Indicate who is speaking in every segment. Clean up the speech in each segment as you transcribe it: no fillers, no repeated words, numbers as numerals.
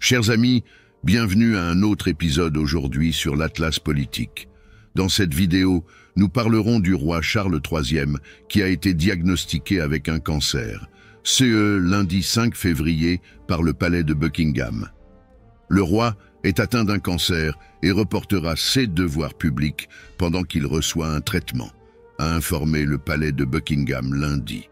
Speaker 1: Chers amis, bienvenue à un autre épisode aujourd'hui sur l'Atlas politique. Dans cette vidéo, nous parlerons du roi Charles III qui a été diagnostiqué avec un cancer, lundi 5 février par le palais de Buckingham. Le roi est atteint d'un cancer et reportera ses devoirs publics pendant qu'il reçoit un traitement, a informé le palais de Buckingham lundi.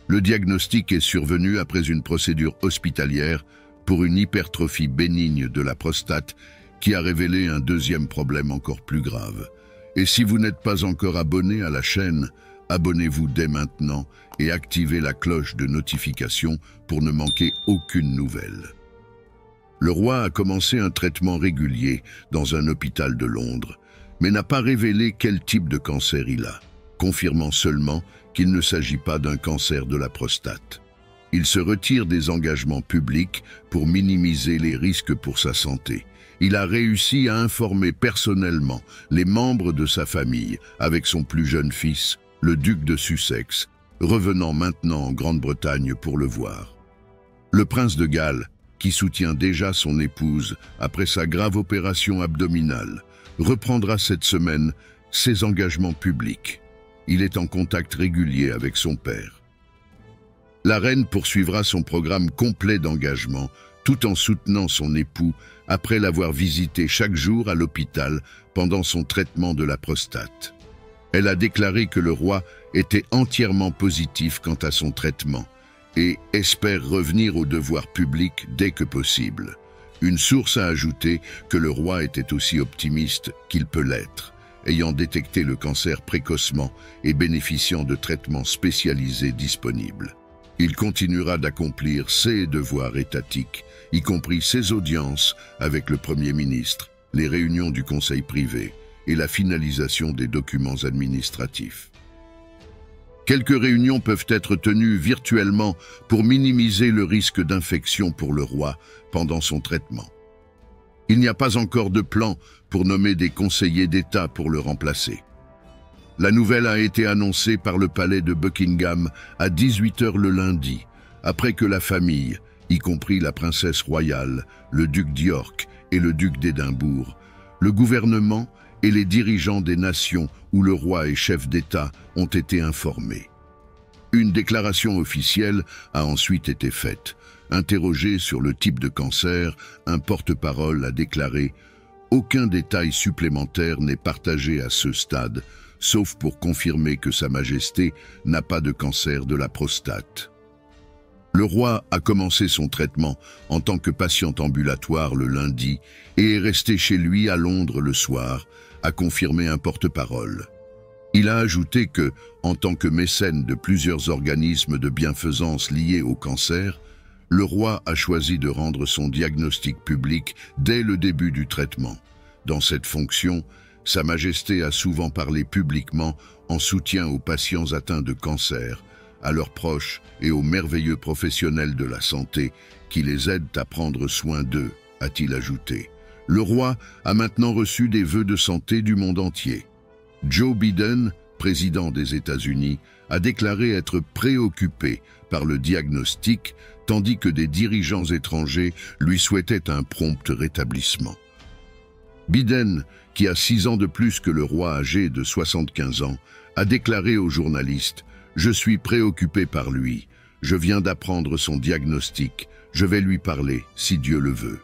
Speaker 1: Le diagnostic est survenu après une procédure hospitalière pour une hypertrophie bénigne de la prostate qui a révélé un deuxième problème encore plus grave. Et si vous n'êtes pas encore abonné à la chaîne, abonnez-vous dès maintenant et activez la cloche de notification pour ne manquer aucune nouvelle. Le roi a commencé un traitement régulier dans un hôpital de Londres, mais n'a pas révélé quel type de cancer il a, confirmant seulement qu'il ne s'agit pas d'un cancer de la prostate. Il se retire des engagements publics pour minimiser les risques pour sa santé. Il a réussi à informer personnellement les membres de sa famille avec son plus jeune fils, le duc de Sussex, revenant maintenant en Grande-Bretagne pour le voir. Le prince de Galles, qui soutient déjà son épouse après sa grave opération abdominale, reprendra cette semaine ses engagements publics. Il est en contact régulier avec son père. La reine poursuivra son programme complet d'engagement tout en soutenant son époux après l'avoir visité chaque jour à l'hôpital pendant son traitement de la prostate. Elle a déclaré que le roi était entièrement positif quant à son traitement et espère revenir au devoir public dès que possible. Une source a ajouté que le roi était aussi optimiste qu'il peut l'être, ayant détecté le cancer précocement et bénéficiant de traitements spécialisés disponibles. Il continuera d'accomplir ses devoirs étatiques, y compris ses audiences avec le Premier ministre, les réunions du Conseil privé et la finalisation des documents administratifs. Quelques réunions peuvent être tenues virtuellement pour minimiser le risque d'infection pour le roi pendant son traitement. Il n'y a pas encore de plan pour nommer des conseillers d'État pour le remplacer. La nouvelle a été annoncée par le palais de Buckingham à 18 h le lundi, après que la famille, y compris la princesse royale, le duc d'York et le duc d'Édimbourg, le gouvernement et les dirigeants des nations où le roi est chef d'État ont été informés. Une déclaration officielle a ensuite été faite. Interrogé sur le type de cancer, un porte-parole a déclaré « Aucun détail supplémentaire n'est partagé à ce stade, sauf pour confirmer que Sa Majesté n'a pas de cancer de la prostate. » Le roi a commencé son traitement en tant que patient ambulatoire le lundi et est resté chez lui à Londres le soir, a confirmé un porte-parole. Il a ajouté que, en tant que mécène de plusieurs organismes de bienfaisance liés au cancer, le roi a choisi de rendre son diagnostic public dès le début du traitement. Dans cette fonction, Sa Majesté a souvent parlé publiquement en soutien aux patients atteints de cancer, à leurs proches et aux merveilleux professionnels de la santé qui les aident à prendre soin d'eux, a-t-il ajouté. Le roi a maintenant reçu des vœux de santé du monde entier. Joe Biden, président des États-Unis, a déclaré être préoccupé par le diagnostic, tandis que des dirigeants étrangers lui souhaitaient un prompt rétablissement. Biden, qui a 6 ans de plus que le roi âgé de 75 ans, a déclaré aux journalistes « Je suis préoccupé par lui. Je viens d'apprendre son diagnostic. Je vais lui parler, si Dieu le veut. »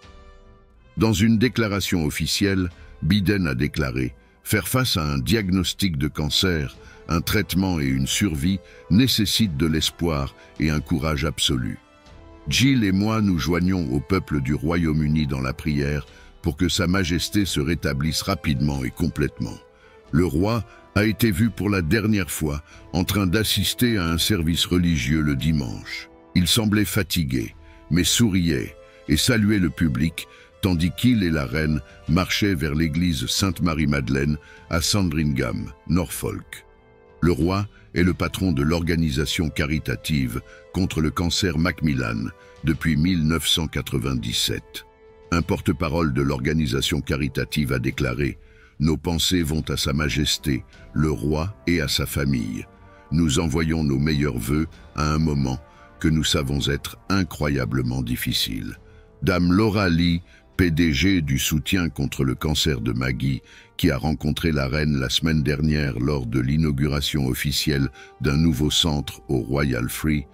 Speaker 1: Dans une déclaration officielle, Biden a déclaré « Faire face à un diagnostic de cancer, un traitement et une survie nécessitent de l'espoir et un courage absolu. Jill et moi nous joignons au peuple du Royaume-Uni dans la prière pour que Sa Majesté se rétablisse rapidement et complètement. Le roi a été vu pour la dernière fois en train d'assister à un service religieux le dimanche. Il semblait fatigué, mais souriait et saluait le public, tandis qu'il et la reine marchaient vers l'église Sainte-Marie-Madeleine à Sandringham, Norfolk. Le roi est le patron de l'organisation caritative contre le cancer Macmillan depuis 1997. Un porte-parole de l'organisation caritative a déclaré « Nos pensées vont à Sa Majesté, le roi et à sa famille. Nous envoyons nos meilleurs vœux à un moment que nous savons être incroyablement difficile », Dame Laura Lee, PDG du soutien contre le cancer de Maggie, qui a rencontré la reine la semaine dernière lors de l'inauguration officielle d'un nouveau centre au Royal Free,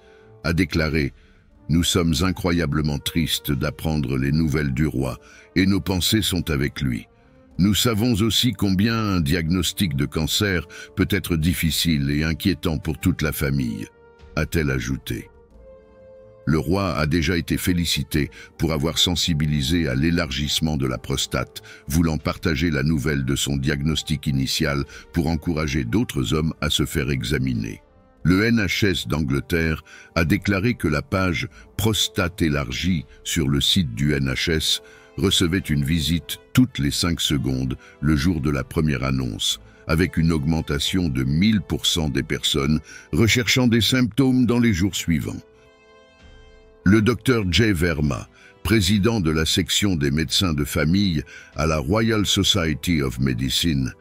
Speaker 1: a déclaré « Nous sommes incroyablement tristes d'apprendre les nouvelles du roi et nos pensées sont avec lui. Nous savons aussi combien un diagnostic de cancer peut être difficile et inquiétant pour toute la famille », a-t-elle ajouté. Le roi a déjà été félicité pour avoir sensibilisé à l'élargissement de la prostate, voulant partager la nouvelle de son diagnostic initial pour encourager d'autres hommes à se faire examiner. Le NHS d'Angleterre a déclaré que la page « Prostate élargie » sur le site du NHS recevait une visite toutes les 5 secondes le jour de la première annonce, avec une augmentation de 1000% des personnes recherchant des symptômes dans les jours suivants. Le docteur Jay Verma, président de la section des médecins de famille à la Royal Society of Medicine,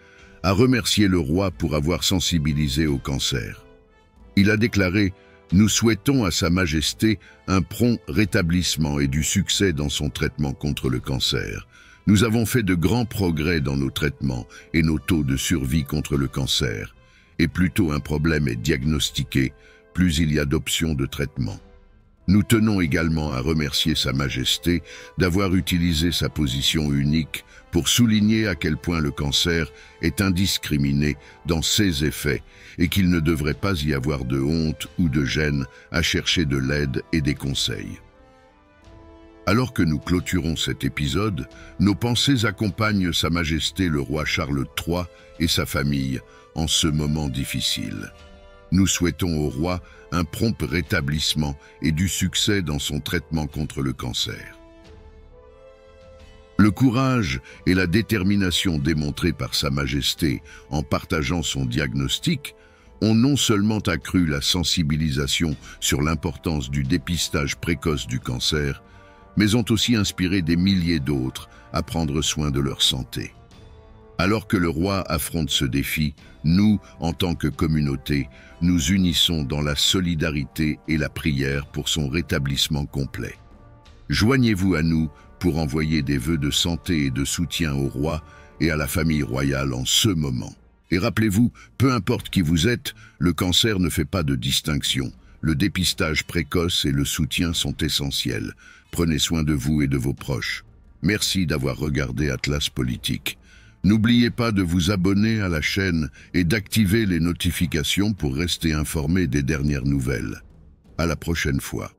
Speaker 1: a remercié le roi pour avoir sensibilisé au cancer. Il a déclaré « Nous souhaitons à Sa Majesté un prompt rétablissement et du succès dans son traitement contre le cancer. Nous avons fait de grands progrès dans nos traitements et nos taux de survie contre le cancer. Et plus tôt un problème est diagnostiqué, plus il y a d'options de traitement. Nous tenons également à remercier Sa Majesté d'avoir utilisé sa position unique pour souligner à quel point le cancer est indiscriminé dans ses effets et qu'il ne devrait pas y avoir de honte ou de gêne à chercher de l'aide et des conseils. » Alors que nous clôturons cet épisode, nos pensées accompagnent Sa Majesté le roi Charles III et sa famille en ce moment difficile. Nous souhaitons au roi un prompt rétablissement et du succès dans son traitement contre le cancer. Le courage et la détermination démontrés par Sa Majesté en partageant son diagnostic ont non seulement accru la sensibilisation sur l'importance du dépistage précoce du cancer, mais ont aussi inspiré des milliers d'autres à prendre soin de leur santé. Alors que le roi affronte ce défi, nous, en tant que communauté, nous unissons dans la solidarité et la prière pour son rétablissement complet. Joignez-vous à nous pour envoyer des vœux de santé et de soutien au roi et à la famille royale en ce moment. Et rappelez-vous, peu importe qui vous êtes, le cancer ne fait pas de distinction. Le dépistage précoce et le soutien sont essentiels. Prenez soin de vous et de vos proches. Merci d'avoir regardé Atlas Politique. N'oubliez pas de vous abonner à la chaîne et d'activer les notifications pour rester informé des dernières nouvelles. À la prochaine fois.